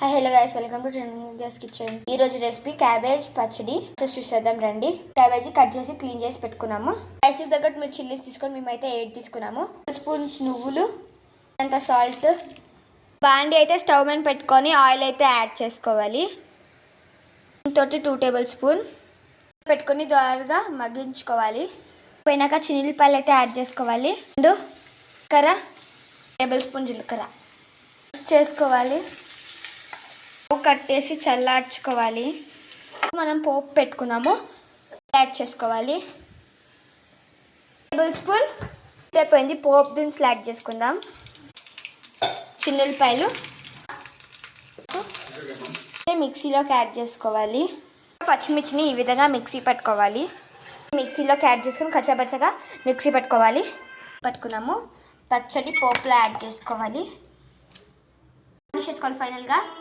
Hi hello guys, welcome to trending India's kitchen. ఈ రోజు recipe cabbage పచ్చడి చూసేద్దాం రండి. క్యాబేజీ కట్ చేసి క్లీన్ చేసి పెట్టుకున్నాము. రైస్కి తగ్గట్టు మీరు చిల్లీస్ తీసుకొని మేమైతే 8 తీసుకున్నాము. 2 స్పూన్స్ నువ్వులు, అంత సాల్ట్. బాండి అయితే స్టవ్ మీద పెట్టుకొని ఆయిల్ అయితే యాడ్ చేసుకోవాలి. తోటి 2 టేబుల్ స్పూన్ పెట్టుకొని దోరగా మగ్గించుకోవాలి. పోయినాక చిన్నిపాయలు అయితే యాడ్ చేసుకోవాలి. అండ్ జీలకర్ర, టేబుల్ స్పూన్ జీలకర్ర చేసుకోవాలి. కట్టేసి చల్లార్చుకోవాలి. మనం పోపు పెట్టుకున్నాము, యాడ్ చేసుకోవాలి. టేబుల్ స్పూన్ అయిపోయింది. పోపు దినుసులు యాడ్ చేసుకుందాం. చిన్నులపాయలు మిక్సీలోకి యాడ్ చేసుకోవాలి. పచ్చిమిర్చిని ఈ విధంగా మిక్సీ పట్టుకోవాలి. మిక్సీలోకి యాడ్ చేసుకుని కచ్చాపచ్చగా మిక్సీ పట్టుకున్నాము. పచ్చడి పోపులో యాడ్ చేసుకోవాలి. ఫైనల్గా